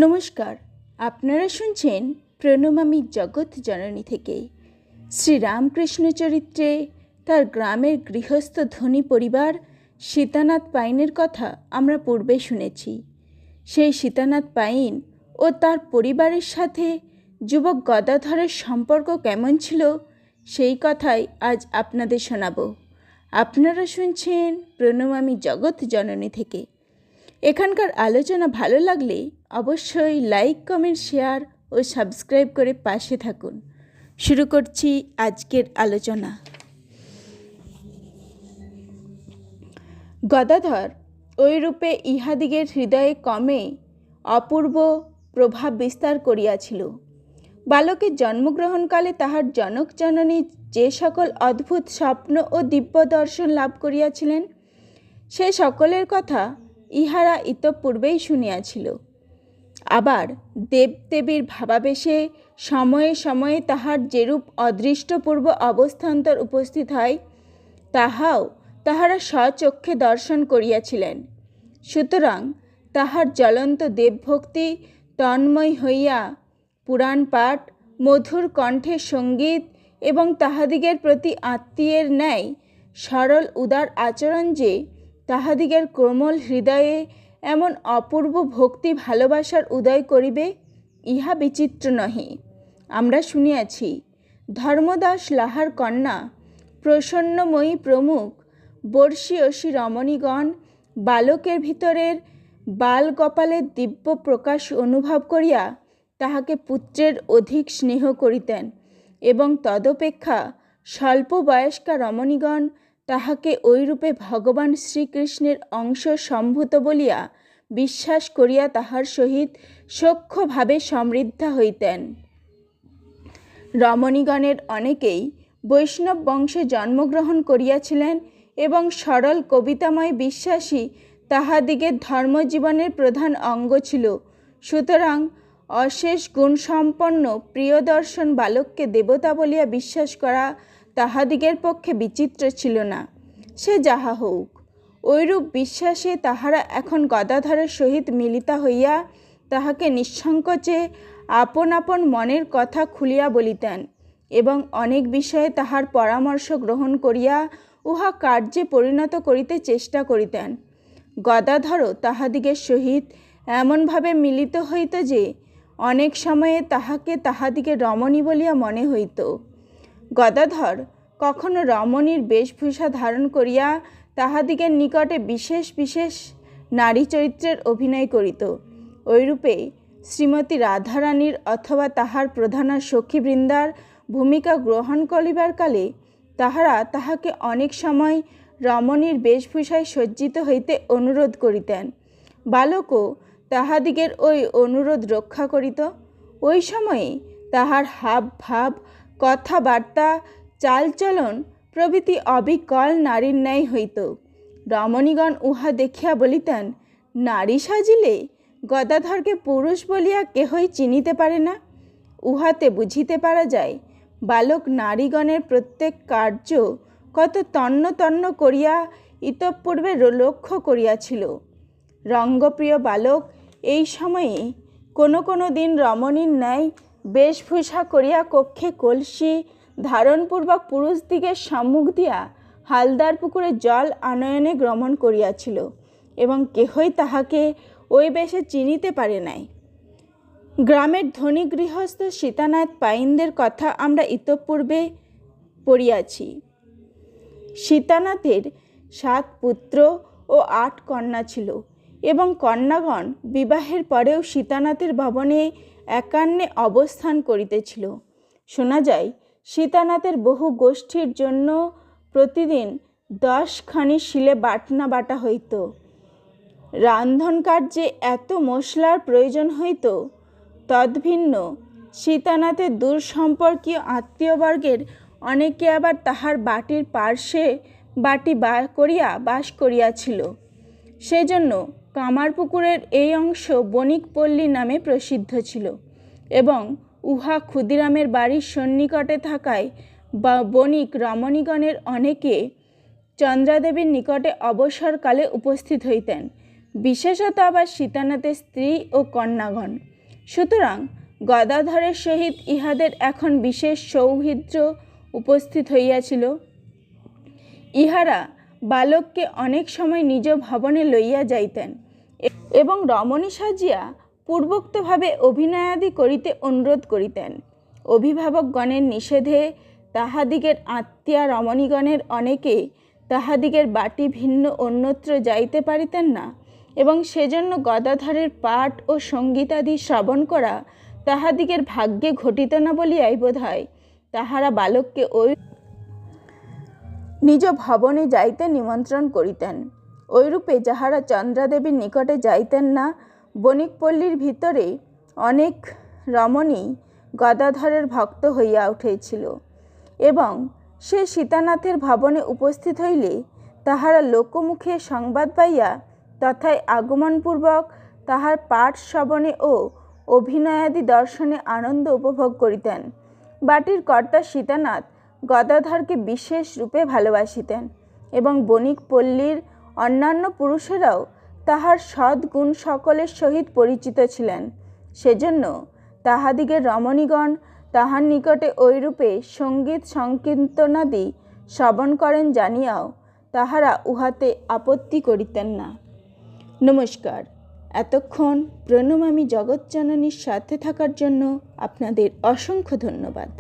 নমস্কার, আপনারা শুনছেন প্রণমামী জগৎ জননী থেকে। শ্রীরামকৃষ্ণ চরিত্রে তার গ্রামের গৃহস্থ ধনী পরিবার সীতানাথ পাইনের কথা আমরা পূর্বে শুনেছি। সেই সীতানাথ পাইন ও তার পরিবারের সাথে যুবক গদাধরের সম্পর্ক কেমন ছিল সেই কথাই আজ আপনাদের শোনাব। আপনারা শুনছেন প্রণমামী জগৎ জননী থেকে। এখানকার আলোচনা ভালো লাগলে অবশ্যই লাইক, কমেন্ট, শেয়ার ও সাবস্ক্রাইব করে পাশে থাকুন। শুরু করছি আজকের আলোচনা। গদাধর ওইরূপে ইহাদিগের হৃদয়ে কমে অপূর্ব প্রভাব বিস্তার করিয়াছিল। বালকের জন্মগ্রহণকালে তাহার জনক জননী যে সকল অদ্ভুত স্বপ্ন ও দিব্য দর্শন লাভ করিয়াছিলেন, সে সকলের কথা ইহারা ইতঃপূর্বেই শুনিয়াছিল। আবার দেবদেবীর ভাবাবেশে সময়ে সময়ে তাহার যেরূপ অদৃষ্টপূর্ব অবস্থান্তর উপস্থিত হয়, তাহাও তাহারা স্বচক্ষে দর্শন করিয়াছিলেন। সুতরাং তাহার জ্বলন্ত দেবভক্তি তন্ময় হইয়া পুরাণ পাঠ, মধুর কণ্ঠে সঙ্গীত এবং তাহাদিগের প্রতি আত্মীয়ের ন্যায় সরল উদার আচরণ যে তাহাদিগের কোমল হৃদয়ে এমন অপূর্ব ভক্তি ভালোবাসার উদয় করিবে, ইহা বিচিত্র নহে। আমরা শুনিয়াছি ধর্মদাস লাহার কন্যা প্রসন্নময়ী প্রমুখ বর্ষীয়সী রমণীগণ বালকের ভিতরের বাল কপালের দিব্য প্রকাশ অনুভব করিয়া তাহাকে পুত্রের অধিক স্নেহ করিতেন এবং তদপেক্ষা স্বল্প বয়স্কা রমণীগণ তাহাকে ওইরূপে ভগবান শ্রীকৃষ্ণের অংশ সম্ভূত বলিয়া বিশ্বাস করিয়া তাহার সহিত সখ্যভাবে সমৃদ্ধা হইতেন। রমণীগণের অনেকেই বৈষ্ণব বংশে জন্মগ্রহণ করিয়াছিলেন এবং সরল কবিতাময় বিশ্বাসী তাহাদিগের ধর্মজীবনের প্রধান অঙ্গ ছিল। সুতরাং অশেষ গুণসম্পন্ন প্রিয়দর্শন বালককে দেবতা বলিয়া বিশ্বাস করা তাহাদিগের পক্ষে বিচিত্র ছিল না। সে যাহা হউক, ঐরূপ বিশ্বাসে তাহারা এখন গদাধরের সহিত মিলিতা হইয়া তাহাকে নিঃসংকোচে আপন আপন মনের কথা খুলিয়া বলিতেন এবং অনেক বিষয়ে তাহার পরামর্শ গ্রহণ করিয়া উহা কার্যে পরিণত করিতে চেষ্টা করিতেন। গদাধরও তাহাদিগের সহিত এমনভাবে মিলিত হইত যে অনেক সময়ে তাহাকে তাহাদিগের রমণী বলিয়া মনে হইত। গদাধর কখনো রমণীর বেশভূষা ধারণ করিয়া তাহাদিগের নিকটে বিশেষ বিশেষ নারী চরিত্রের অভিনয় করিত। ওইরূপে শ্রীমতী রাধারানীর অথবা তাহার প্রধানা সখীবৃন্দার ভূমিকা গ্রহণ করিবার কালে তাহারা তাহাকে অনেক সময় রমণীর বেশভূষায় সজ্জিত হইতে অনুরোধ করিতেন। বালকও তাহাদিগের ওই অনুরোধ রক্ষা করিত। ওই সময়ে তাহার হাব ভাব, কথাবার্তা, চালচলন প্রভৃতি অবিকল নারীর ন্যায় হইত। রমণীগণ উহা দেখিয়া বলিতেন, নারী সাজিলে গদাধরকে পুরুষ বলিয়া কেহই চিনিতে পারে না। উহাতে বুঝিতে পারা যায় বালক নারীগণের প্রত্যেক কার্য কত তন্ন তন্ন করিয়া ইতঃপূর্বে লক্ষ্য করিয়াছিল। রঙ্গপ্রিয় বালক এই সময়ে কোনো কোনো দিন রমণীর ন্যায় বেশভূষা করিয়া কক্ষে কলসি ধারণপূর্বক পুরুষদিগের সম্মুখ দিয়া হালদার পুকুরে জল আনয়নে গমন করিয়াছিল এবং কেহই তাহাকে ওই বেশে চিনিতে পারে নাই। গ্রামের ধনী গৃহস্থ সীতানাথ পাইনদের কথা আমরা ইতঃপূর্বে পড়িয়াছি। সীতানাথের 7 পুত্র ও 8 কন্যা ছিল এবং কন্যাগণ বিবাহের পরেও সীতানাথের ভবনে একান্নে অবস্থান করিতেছিল। শোনা যায় সীতানাথের বহু গোষ্ঠীর জন্য প্রতিদিন 10 খানি শিলে বাটনা বাটা হইত। রান্ধন কার্যে এত মশলার প্রয়োজন হইত। তদ্ভিন্ন সীতানাথের দূর সম্পর্কীয় আত্মীয়বর্গের অনেকে আবার তাহার বাটির পার্শ্বে বাটি করিয়া বাস করিয়াছিল। সেজন্য কামারপুকুরের এই অংশ বণিকপল্লী নামে প্রসিদ্ধ ছিল এবং উহা ক্ষুদিরামের বাড়ির সন্নিকটে থাকায় বণিক রমণীগণের অনেকে চন্দ্রাদেবীর নিকটে অবসরকালে উপস্থিত হইতেন। বিশেষত আবার সীতানাথের স্ত্রী ও কন্যাগণ। সুতরাং গদাধরের সহিত ইহাদের এখন বিশেষ সৌহৃদ্য উপস্থিত হইয়াছিল। ইহারা বালককে অনেক সময় নিজ ভবনে লইয়া যাইতেন এবং রমণী সাজিয়া পূর্বোক্তভাবে অভিনয়াদি করিতে অনুরোধ করিতেন। অভিভাবকগণের নিষেধে তাহাদিগের আত্মীয়া রমণীগণের অনেকে তাহাদিগের বাটি ভিন্ন অন্যত্র যাইতে পারিতেন না, এবং সেজন্য গদাধরের পাঠ ও সঙ্গীতাদি শ্রবণ করা তাহাদিগের ভাগ্যে ঘটিত না বলিয়াই বোধ হয় তাহারা বালককে ওই নিজ ভবনে যাইতে নিমন্ত্রণ করিতেন। ওইরূপে যাহারা চন্দ্রাদেবীর নিকটে যাইতেন না, বণিকপল্লীর ভিতরে অনেক রমণী গদাধরের ভক্ত হইয়া উঠেছিল, এবং সে সীতানাথের ভবনে উপস্থিত হইলে তাহারা লোকমুখে সংবাদ পাইয়া তথায় আগমনপূর্বক তাহার পাঠ শ্রবণে ও অভিনয়াদি দর্শনে আনন্দ উপভোগ করিতেন। বাটির কর্তা সীতানাথ গদাধরকে বিশেষ রূপে ভালোবাসিতেন, এবং বণিকপল্লীর অন্যান্য পুরুষেরাও তাহার সদ্গুণ সকলের সহিত পরিচিত ছিলেন। সেজন্য তাহাদিগের রমণীগণ তাহার নিকটে ঐরূপে সঙ্গীত সংকীর্তনাদি শ্রবণ করেন জানিয়াও তাহারা উহাতে আপত্তি করিতেন না। নমস্কার। এতক্ষণ প্রণমামী জগৎজননীর সাথে থাকার জন্য আপনাদের অসংখ্য ধন্যবাদ।